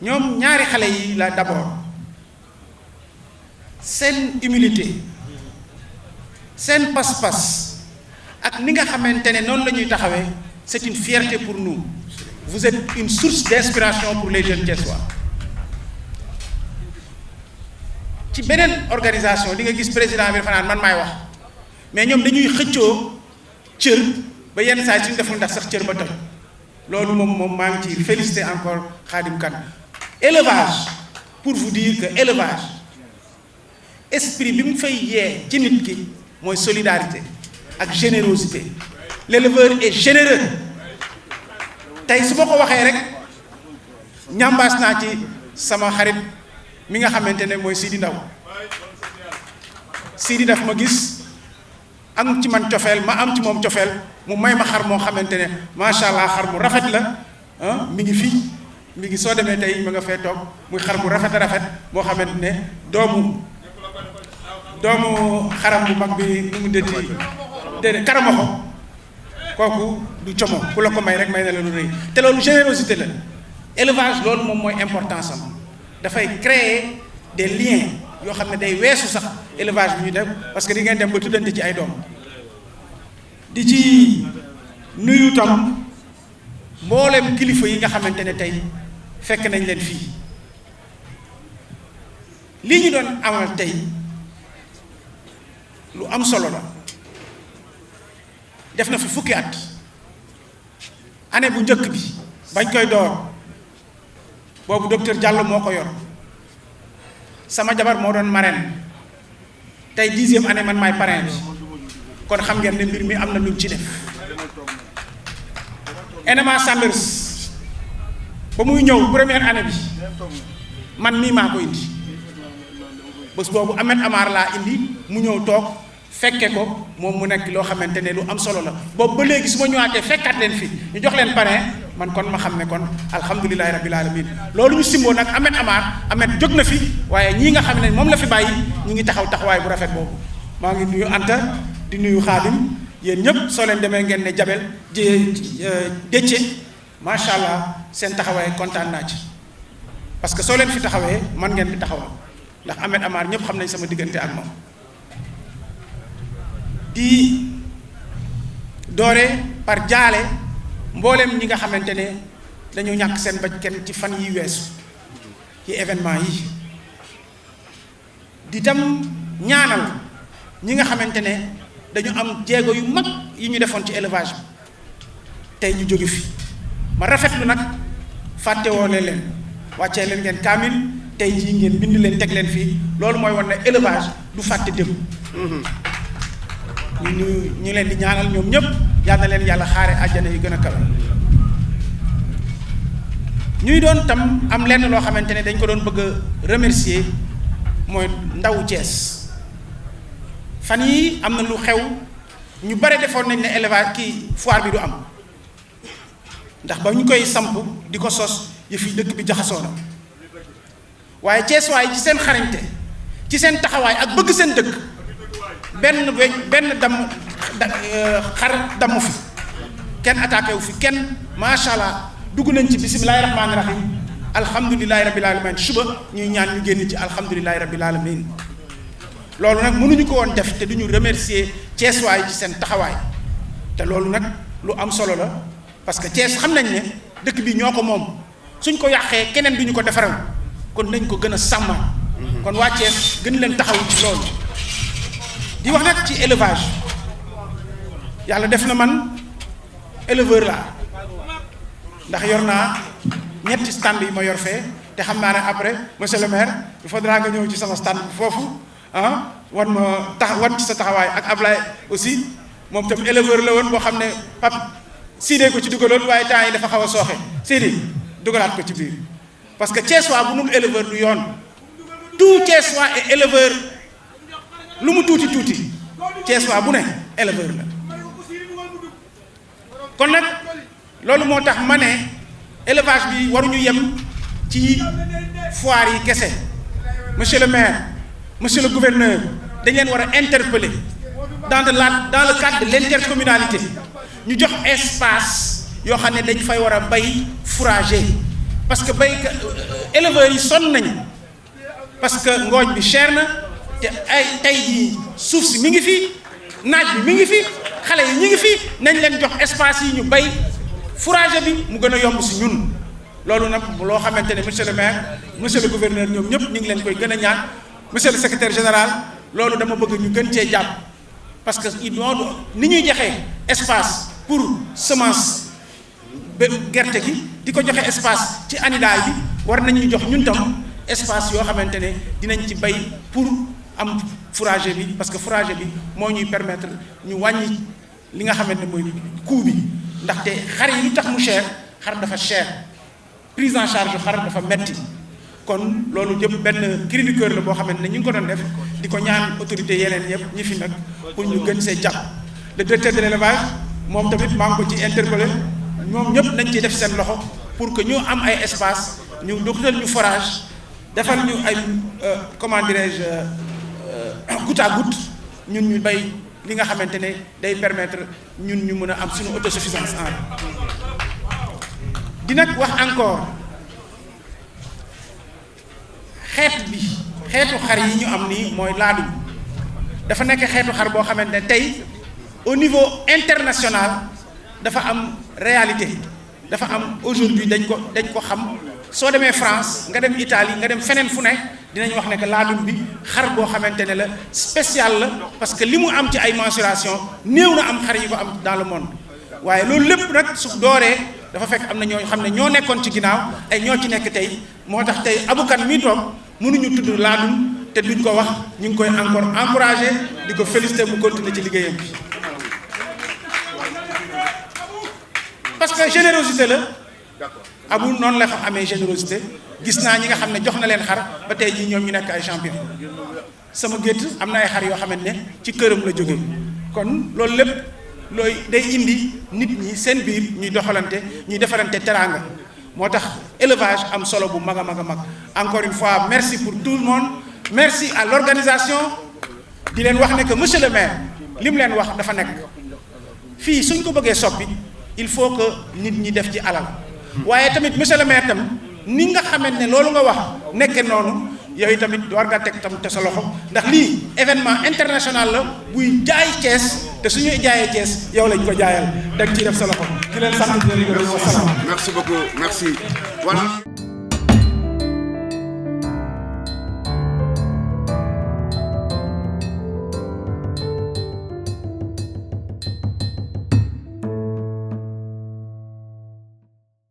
ñoom ñaari xale yi la d'abord seen humilité seen pas-pas ak ni nga xamante ne noonu la ñuy taxawee c'est une fierté pour nous. Vous êtes une source d'inspiration pour les jeunes thiessois. ci beneen organisation di nga gis président bi dafa naan man maay wax mais ñoom dañuy xëccoo cër ba yenn saa yi suñu deful ndax sax cër ba toj loolu moom maa ngi ci féliciter encore Khadim Kane. Élevage, pour vous dire que élevage esprit bi mu fay yee ci nit ki mooy solidarité ak générosité. L'éleveur est généreux. tey su ma ko waxee rek ñambaas naa ci sama xarit mi nga xamante ne mooy Sidi Ndaw Sidi daf ma gis am ci man cofeel ma am ci moom cofeel mu may ma xar moo xamante ne macha allah xar mu rafet la mi ngi fii mi ngi soo demee tey ma nga fee toog muy xar mu rafet a rafet moo xamante ne doomu xaram bu mag bi nu mu dëtti déedéet karamoxo kooku du como ku la ko may rek may na la lu rëy te loolu générosité la. Élevage loolu moom mooy importance am dafay créer des liens yoo xam ne day weesu sax élevage bi ñu def parce que di ngeen dem ba tuddante ci ay doom. di ci nuyu tam mboolem kilifa yi nga xamante ne tey fekk nañ leen fii lii ñu doon amal tey lu am solo la. def na fi fukki at année bu njëkk bi bañ koy door boobu docteur Diallo moo ko yor sama jabar moo doon marraine tey 10e année man maay parrain bi kon xam ngeen ne mbir mi am na lu ci def. NMA Sanders ba muy ñëw première année bi man mii maa ko indi bés boobu Ahmed Amar laa indi mu ñëw toog fekke ko moom mu nekk loo xamante ne lu am solo la boobu ba léegi su ma ñëwaatee fekkaat leen fi ñu jox leen parrain man kon ma xam ne kon alhamdulilahi rabbil alamin loolu ñu simboo nag Ahmed Amar Ahmed jóg na fi waaye ñii nga xam ne moom la fi bàyyi ñu ngi taxaw taxawaay bu rafet boobu. maa ngi nuyu Anta di nuyu Khadim yéen ñëpp soo leen demee ngeen ne Jabel Déthié macha allah seen taxawaay kontaan naa ci parce que soo leen fi taxawee man ngeen fi taxawal ndax Ahmed Amar ñëpp xam nañ sama diggante ak moom. di doore par jaale mboolem ñi nga xamante ne dañu ñàkk seen bakkan ci fan yi weesu ci événement yi di tam ñaanal ñi nga xamante ne dañu am jéego yu mag yi ñu defoon ci élevage bi tey ñu jóge fi ma rafetlu nag fàtte woo leen wàccee leen ngeen kaamil tey jii ngeen bind leen teg leen fii loolu mooy wan ne élevage du fàtte démb. ñu leen di ñaanal ñoom ñëpp yal na leen yàlla xaare àjjana yu gën a kawe. ñuy doon tam am lenn loo xamante ne dañ ko doon bëgg a remercier mooy ndawu Thiès fan yii am na lu xew ñu bare defoon nañ ne élevage kii foire bi du am ndax ba ñu koy samp di ko sos yëfi dëkk bi jaxasoo na waaye Thiès waay ci seen xarañte ci seen taxawaay ak bëgg seen dëkk. benn xar damm fi kenn attaqué wu fi kenn macha allah dugg nañ ci bisimilahi rahmaani rahim alhamdulilahi rabil alamin suba ñuy ñaan ñu génn ci alhamdulilahi rabil alamin loolu nag mënuñu ko woon def te duñu remercier Thiès waay ci seen taxawaay te loolu nag lu am solo la parce que Thiès xam nañ ne dëkk bi ñoo ko moom suñ ko yàqee keneen duñu ko defaral kon nañ ko gën a sàmmal kon waa Thiès gën leen taxaw ci loolu. di wax nag ci élevage yàlla def na man éleveur laa ndax yor naa ñetti stand yi ma yor fee te xam naa ne après monsieur le maire il faudra nga ñëw ci sama stand foofu wan ci sa taxawaay ak Ablaye aussi moom tam éleveur la woon boo xam ne pap Sidé ko ci dugaloon waaye temps yi dafa xaw a sooxe Sidé dugalaat ko ci biir parce que Thiessois bu nul éleveur du yoon tout Thiessois est éleveur. lu mu tuuti tuuti Thiessois bu ne éleveur la kon nag loolu moo tax ma ne élevage bi waruñu yem ci foire yi kese monsieur le maire monsieur le gouverneur dañ leen war a interpeller dans le cadre de l'intercommunalité ñu jox espace yoo xam ne dañ fay war a bay fourrager parce que éleveurs yi sonn nañu parce que ngooñ bi cher na te ay tey jii suuf si mi ngi fi naaj bi mi ngi fi xale yi ñi ngi fi nañ leen jox espace yi ñu bay fourrage bi mu gën a yomb si ñun loolu nag loo xamante ne monsieur le maire monsieur le gouverneur ñoom ñëpp ñu ngi leen koy gën a ñaan monsieur le secrétaire général loolu dama bëgg ñu gën cee jàpp parce que il doon ni ñuy joxe espace pour semence gerte gi di ko joxe espace ci anidaay bi war nañuy jox ñun tam espace yoo xamante ne dinañ ci bay pour am fourrage bi parce que fourrage bi moo ñuy permettre ñu wàññi li nga xamante ne mooy coût bi ndaxte xar yi lu tax mu cher xar dafa cher prise en charge xar dafa metti kon loolu yëpp benn cri du cœur la boo xamante ne ñu ngi ko doon def di ko ñaan autorité yeneen yëpp ñi fi nag pour ñu gën see jàpp le directeur de l'élevage moom tamit maa ngi ko ci interpellé ñoom ñëpp nañ ci def seen loxo pour que ñu am ay espace ñu doxal ñu forage defal ñu ay comment dirais-je goutte à goutte ñun ñu bay li nga xamante ne day permettre ñun ñu mën a am suñu autosuffisance en di nag wax encore xeetu xar yi ñu am nii mooy laadum dafa nekk xeetu xar boo xamante ne tey au niveau international dafa am réalité dafa am aujourd'hui dañ ko xam soo demee France nga dem Italie nga dem feneen fu ne dinañ wax ne que laadum bi xar boo xamante ne la spécial la parce que li mu am ci ay mensuration néew na am xar yi ko am dans le monde waaye loolu lépp nag su dooree dafa fekk am na ñoo xam ne ñoo nekkoon ci ginnaaw ay ñoo ci nekk tey moo tax tey abukan mii toog mënuñu tudd laadum te duñ ko wax ñu ngi koy encore encouragé di ko félicité mu continuer ci liggéeyam bi parce que générosité la abu noonu la fa amee générosité gis naa ñi nga xam ne jox na leen xar ba tey jii ñoom ñu nekk ay champion sama gétt am na ay xar yoo xamante ne ci këram la jógee kon loolu lépp looy day indi nit ñi seen biir ñuy doxalante ñuy defarante teraanga moo tax élevage am solo bu mag a mag a mag encore une fois merci pour tout le monde merci à l'organisation di leen wax ne que monsieur le maire li mu leen wax dafa nekk fii suñ ko bëggee soppi il faut que nit ñi def ci alal waaye tamit monsieur le maire tam ni nga xamante ne loolu nga wax nekke noonu yooyu tamit war nga teg tam te sa loxo ndax lii événement international la buy jaay Thiès te suñuy jaayee Thiès yow lañ ko jaayal dag ciy def sa loxo di leen sant di leen gërëm wa salaam. Merci beaucoup, merci. Voilà.